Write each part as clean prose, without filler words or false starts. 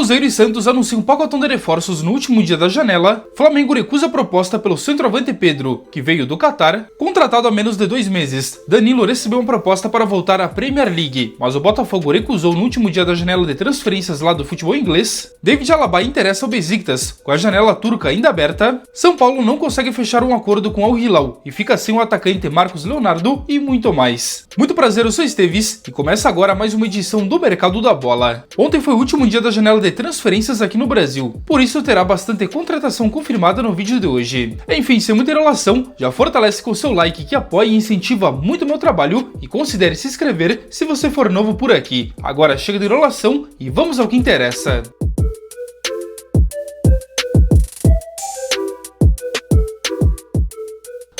Cruzeiro e Santos anunciam um pacotão de reforços no último dia da janela, Flamengo recusa a proposta pelo centroavante Pedro, que veio do Catar, contratado há menos de 2 meses. Danilo recebeu uma proposta para voltar à Premier League, mas o Botafogo recusou no último dia da janela de transferências lá do futebol inglês. David Alaba interessa ao Besiktas, com a janela turca ainda aberta. São Paulo não consegue fechar um acordo com Al Hilal e fica sem o atacante Marcos Leonardo e muito mais. Muito prazer, eu sou Esteves e começa agora mais uma edição do Mercado da Bola. Ontem foi o último dia da janela de transferências aqui no Brasil, por isso terá bastante contratação confirmada no vídeo de hoje. Enfim, sem muita enrolação, já fortalece com o seu like que apoia e incentiva muito o meu trabalho e considere se inscrever se você for novo por aqui. Agora chega de enrolação e vamos ao que interessa.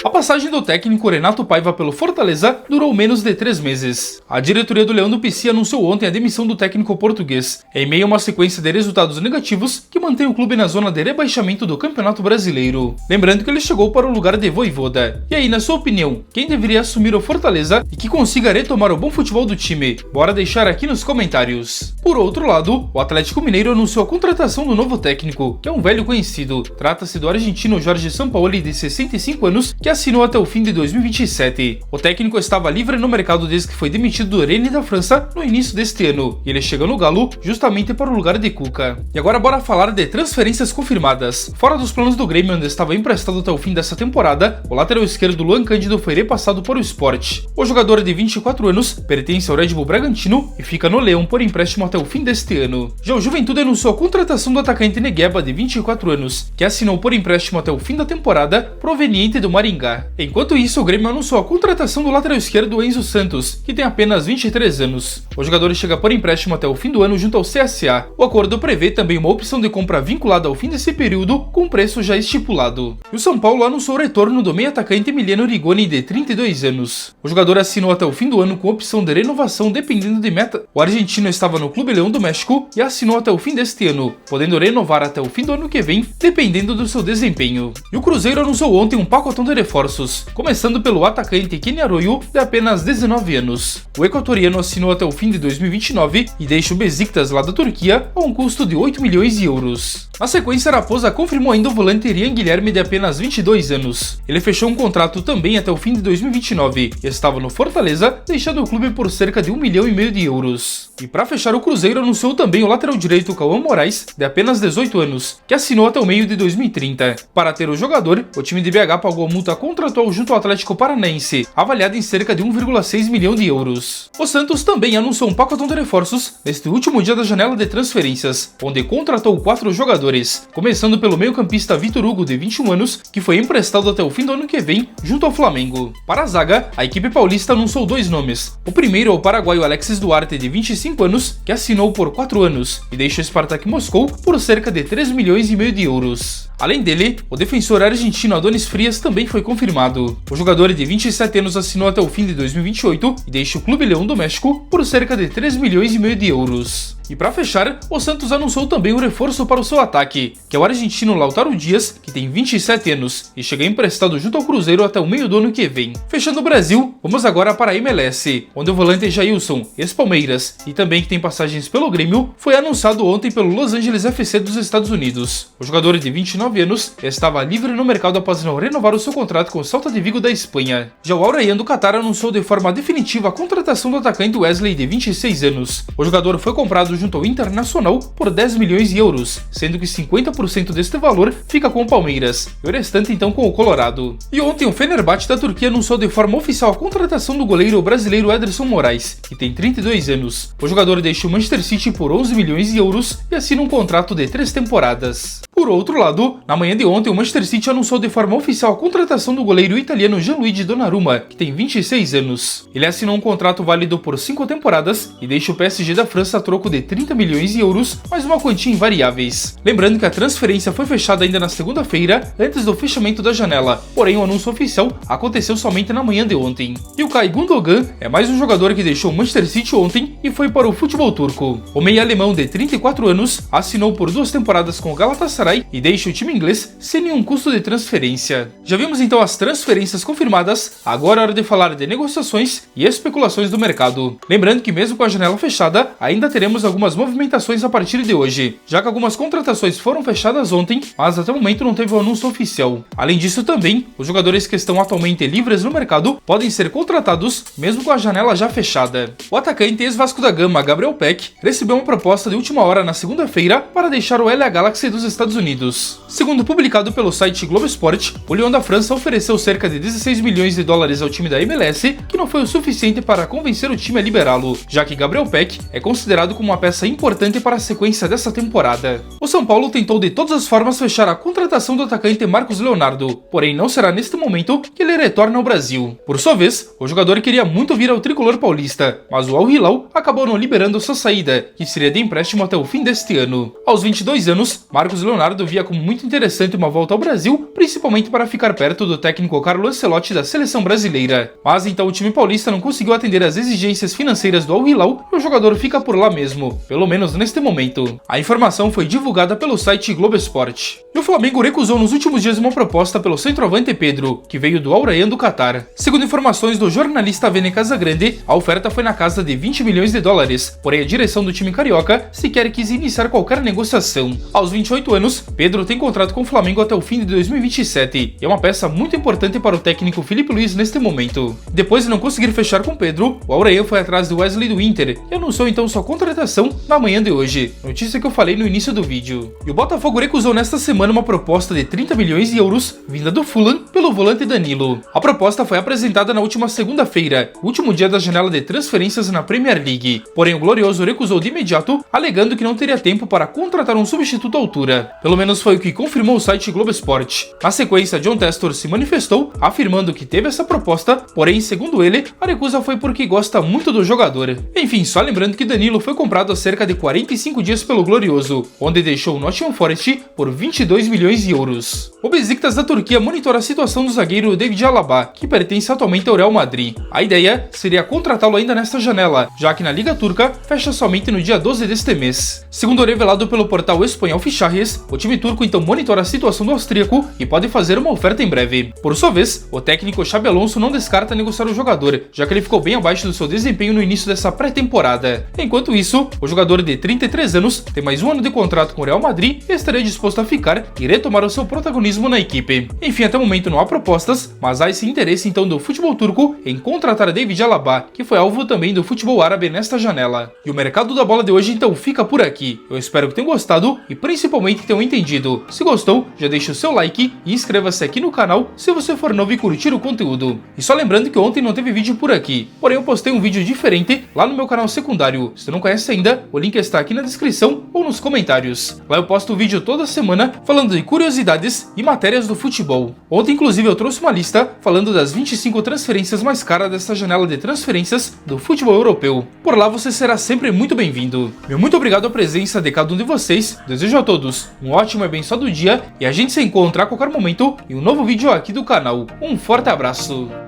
A passagem do técnico Renato Paiva pelo Fortaleza durou menos de 3 meses. A diretoria do Leão do Pici anunciou ontem a demissão do técnico português, em meio a uma sequência de resultados negativos que mantém o clube na zona de rebaixamento do Campeonato Brasileiro. Lembrando que ele chegou para o lugar de Vojvoda. E aí, na sua opinião, quem deveria assumir o Fortaleza e que consiga retomar o bom futebol do time? Bora deixar aqui nos comentários. Por outro lado, o Atlético Mineiro anunciou a contratação do novo técnico, que é um velho conhecido. Trata-se do argentino Jorge Sampaoli, de 65 anos, que assinou até o fim de 2027. O técnico estava livre no mercado desde que foi demitido do Rennes da França no início deste ano, e ele chega no Galo justamente para o lugar de Cuca. E agora bora falar de transferências confirmadas. Fora dos planos do Grêmio, onde estava emprestado até o fim dessa temporada, o lateral esquerdo Luan Cândido foi repassado para o Sport. O jogador de 24 anos pertence ao Red Bull Bragantino e fica no Leão por empréstimo até o fim deste ano. Já o Juventude anunciou a contratação do atacante Negueba, de 24 anos, que assinou por empréstimo até o fim da temporada, proveniente do Maringá. Enquanto isso, o Grêmio anunciou a contratação do lateral esquerdo Enzo Santos, que tem apenas 23 anos. O jogador chega por empréstimo até o fim do ano junto ao CSA. O acordo prevê também uma opção de compra vinculada ao fim desse período, com preço já estipulado. E o São Paulo anunciou o retorno do meio-atacante Emiliano Rigoni, de 32 anos. O jogador assinou até o fim do ano com opção de renovação dependendo de meta. O argentino estava no Clube Leão do México e assinou até o fim deste ano, podendo renovar até o fim do ano que vem, dependendo do seu desempenho. E o Cruzeiro anunciou ontem um pacotão de reforços, começando pelo atacante Kenny Arroyo, de apenas 19 anos. O equatoriano assinou até o fim de 2029 e deixa o Besiktas lá da Turquia a um custo de 8 milhões de euros. Na sequência, a Raposa confirmou ainda o volante Rian Guilherme, de apenas 22 anos. Ele fechou um contrato também até o fim de 2029 e estava no Fortaleza, deixando o clube por cerca de 1,5 milhão de euros. E para fechar, o Cruzeiro anunciou também o lateral direito Cauã Moraes, de apenas 18 anos, que assinou até o meio de 2030. Para ter o jogador, o time de BH pagou a multa contratual junto ao Atlético Paranaense, avaliada em cerca de 1,6 milhão de euros. O Santos também anunciou um pacotão de reforços neste último dia da janela de transferências, onde contratou 4 jogadores, começando pelo meio-campista Vitor Hugo, de 21 anos, que foi emprestado até o fim do ano que vem, junto ao Flamengo. Para a zaga, a equipe paulista anunciou 2 nomes. O primeiro é o paraguaio Alexis Duarte, de 25 anos, que assinou por 4 anos e deixa o Spartak Moscou por cerca de 3,5 milhões de euros. Além dele, o defensor argentino Adonis Frias também foi confirmado. O jogador de 27 anos assinou até o fim de 2028 e deixa o Clube Leão do México por cerca de 3,5 milhões de euros. E para fechar, o Santos anunciou também um reforço para o seu ataque, que é o argentino Lautaro Dias, que tem 27 anos e chega emprestado junto ao Cruzeiro até o meio do ano que vem. Fechando o Brasil, vamos agora para a MLS, onde o volante Jailson, ex-Palmeiras, e também que tem passagens pelo Grêmio, foi anunciado ontem pelo Los Angeles FC dos Estados Unidos. O jogador de 29 anos estava livre no mercado após não renovar o seu contrato com o Celta de Vigo da Espanha. Já o Al Rayyan do Catar anunciou de forma definitiva a contratação do atacante Wesley, de 26 anos. O jogador foi comprado junto ao Internacional por 10 milhões de euros, sendo que 50% deste valor fica com o Palmeiras, e o restante então com o Colorado. E ontem o Fenerbahçe da Turquia anunciou de forma oficial a contratação do goleiro brasileiro Ederson Moraes, que tem 32 anos. O jogador deixa o Manchester City por 11 milhões de euros e assina um contrato de 3 temporadas. Por outro lado, na manhã de ontem o Manchester City anunciou de forma oficial a contratação do goleiro italiano Gianluigi Donnarumma, que tem 26 anos. Ele assinou um contrato válido por 5 temporadas e deixa o PSG da França a troco de 30 milhões de euros, mais uma quantia em variáveis. Lembrando que a transferência foi fechada ainda na segunda-feira, antes do fechamento da janela, porém o anúncio oficial aconteceu somente na manhã de ontem. E o Ilkay Gundogan é mais um jogador que deixou o Manchester City ontem e foi para o futebol turco. O meia alemão de 34 anos assinou por 2 temporadas com o Galatasaray sai e deixa o time inglês sem nenhum custo de transferência. Já vimos então as transferências confirmadas, agora é hora de falar de negociações e especulações do mercado. Lembrando que mesmo com a janela fechada, ainda teremos algumas movimentações a partir de hoje, já que algumas contratações foram fechadas ontem, mas até o momento não teve um anúncio oficial. Além disso também, os jogadores que estão atualmente livres no mercado podem ser contratados mesmo com a janela já fechada. O atacante ex-Vasco da Gama, Gabriel Peck, recebeu uma proposta de última hora na segunda-feira para deixar o LA Galaxy dos Estados Unidos. Segundo publicado pelo site Globo Esporte, o Lyon da França ofereceu cerca de 16 milhões de dólares ao time da MLS, que não foi o suficiente para convencer o time a liberá-lo, já que Gabriel Peck é considerado como uma peça importante para a sequência dessa temporada. O São Paulo tentou de todas as formas fechar a contratação do atacante Marcos Leonardo, porém não será neste momento que ele retorna ao Brasil. Por sua vez, o jogador queria muito vir ao tricolor paulista, mas o Al Hilal acabou não liberando sua saída, que seria de empréstimo até o fim deste ano. Aos 22 anos, Marcos Leonardo via como muito interessante uma volta ao Brasil, principalmente para ficar perto do técnico Carlo Ancelotti da seleção brasileira. Mas então o time paulista não conseguiu atender às exigências financeiras do Al Hilal e o jogador fica por lá mesmo, pelo menos neste momento. A informação foi divulgada pelo site Globo Esporte. E o Flamengo recusou nos últimos dias uma proposta pelo centroavante Pedro, que veio do Al Rayyan do Catar. Segundo informações do jornalista Vene Casagrande, a oferta foi na casa de 20 milhões de dólares, porém a direção do time carioca sequer quis iniciar qualquer negociação. Aos 28 anos, Pedro tem contrato com o Flamengo até o fim de 2027 e é uma peça muito importante para o técnico Filipe Luís neste momento. Depois de não conseguir fechar com Pedro, o Al Rayyan foi atrás de Wesley do Inter e anunciou então sua contratação na manhã de hoje, notícia que eu falei no início do vídeo. E o Botafogo recusou nesta semana uma proposta de 30 milhões de euros vinda do Fulham pelo volante Danilo. A proposta foi apresentada na última segunda-feira, último dia da janela de transferências na Premier League. Porém, o Glorioso recusou de imediato, alegando que não teria tempo para contratar um substituto à altura. Pelo menos foi o que confirmou o site Globo Esporte. Na sequência, John Testor se manifestou, afirmando que teve essa proposta, porém, segundo ele, a recusa foi porque gosta muito do jogador. Enfim, só lembrando que Danilo foi comprado há cerca de 45 dias pelo Glorioso, onde deixou o Nottingham Forest por 22 milhões de euros. O Besiktas da Turquia monitora a situação do zagueiro David Alaba, que pertence atualmente ao Real Madrid. A ideia seria contratá-lo ainda nesta janela, já que na Liga Turca fecha somente no dia 12 deste mês. Segundo revelado pelo portal espanhol Fichajes, o time turco então monitora a situação do austríaco e pode fazer uma oferta em breve. Por sua vez, o técnico Xabi Alonso não descarta negociar o jogador, já que ele ficou bem abaixo do seu desempenho no início dessa pré-temporada. Enquanto isso, o jogador de 33 anos tem mais um ano de contrato com o Real Madrid e estaria disposto a ficar e retomar o seu protagonismo na equipe. Enfim, até o momento não há propostas, mas há esse interesse então do futebol turco em contratar David Alaba, que foi alvo também do futebol árabe nesta janela. E o mercado da bola de hoje então fica por aqui. Eu espero que tenham gostado e principalmente tenham entendido. Se gostou, já deixa o seu like e inscreva-se aqui no canal se você for novo e curtir o conteúdo. E só lembrando que ontem não teve vídeo por aqui, porém eu postei um vídeo diferente lá no meu canal secundário. Se você não conhece ainda, o link está aqui na descrição ou nos comentários. Lá eu posto vídeo toda semana falando de curiosidades e matérias do futebol. Ontem inclusive eu trouxe uma lista falando das 25 transferências mais caras desta janela de transferências do futebol europeu. Por lá você será sempre muito bem-vindo. Meu muito obrigado à presença de cada um de vocês, desejo a todos um ótimo e abençoado dia e a gente se encontra a qualquer momento em um novo vídeo aqui do canal. Um forte abraço!